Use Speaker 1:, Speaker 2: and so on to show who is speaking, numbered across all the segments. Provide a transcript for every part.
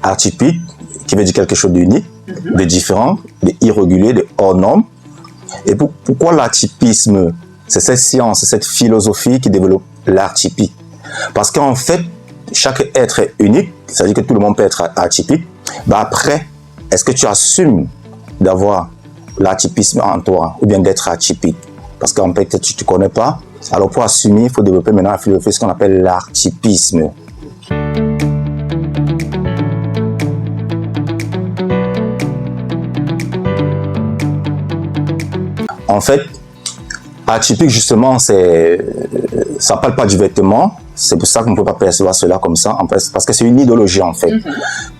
Speaker 1: Atypique, qui veut dire quelque chose d'unique, de différent, d'irrégulier, de hors norme. Et pourquoi l'atypisme? C'est cette science, c'est cette philosophie qui développe l'art typique. Parce qu'en fait, chaque être est unique, ça veut dire que tout le monde peut être atypique. Après, est-ce que tu assumes d'avoir l'atypisme en toi ou bien d'être atypique? Parce qu'en fait, tu ne te connais pas. Alors pour assumer, il faut développer maintenant la philosophie, ce qu'on appelle l'artypisme. En fait, atypique justement, ça ne parle pas du vêtement. C'est pour ça qu'on ne peut pas percevoir cela comme ça, en fait, parce que c'est une idéologie en fait.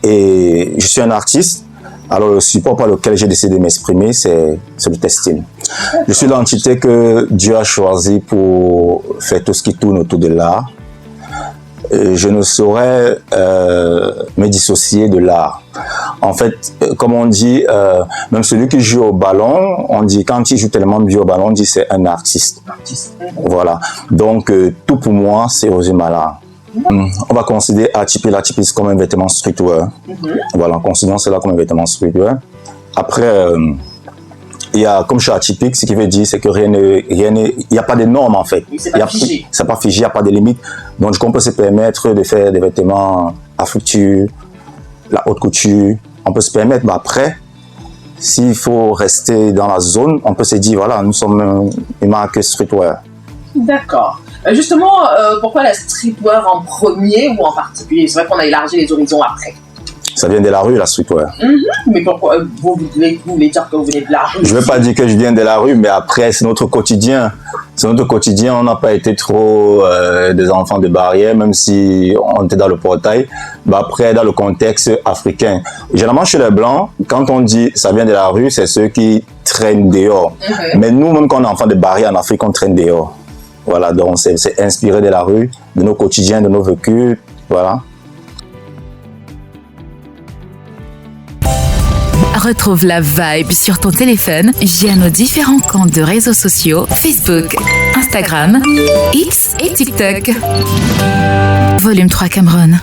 Speaker 1: Et je suis un artiste, alors le support par lequel j'ai décidé de m'exprimer, c'est le textile. Je suis l'entité que Dieu a choisie pour faire tout ce qui tourne autour de l'art. Je ne saurais me dissocier de l'art. En fait, comme on dit, même celui qui joue au ballon, on dit quand il joue tellement bien au ballon, on dit c'est un artiste. Voilà. Donc, tout pour moi, c'est résume à l'art. On va considérer l'atypisme comme un vêtement streetwear. Voilà, en considérant cela comme un vêtement streetwear. Après, il y a, comme je suis atypique, ce qui veut dire, c'est que il n'y a pas de normes en fait.
Speaker 2: C'est pas figé.
Speaker 1: C'est pas figé, il n'y a pas de limites. Donc, on peut se permettre de faire des vêtements à couture, la haute couture. On peut se permettre, mais après, s'il faut rester dans la zone, on peut se dire, voilà, nous sommes une marque streetwear.
Speaker 2: D'accord. Justement, pourquoi la streetwear en premier ou en particulier? C'est vrai qu'on a élargi les horizons après.
Speaker 1: Ça vient de la rue, la streetwear.
Speaker 2: Mais pourquoi vous voulez dire que vous venez de la rue?
Speaker 1: Je ne veux pas dire que je viens de la rue, mais après, c'est notre quotidien. C'est notre quotidien. On n'a pas été trop des enfants de barrière, même si on était dans le portail. Après, dans le contexte africain. Généralement, chez les Blancs, quand on dit ça vient de la rue, c'est ceux qui traînent dehors. Mais nous, même quand on est enfants de barrière en Afrique, on traîne dehors. Voilà, donc c'est inspiré de la rue, de nos quotidiens, de nos vécus. Voilà.
Speaker 3: Retrouve la vibe sur ton téléphone via nos différents comptes de réseaux sociaux Facebook, Instagram, X et TikTok. Volume 3 Cameroun.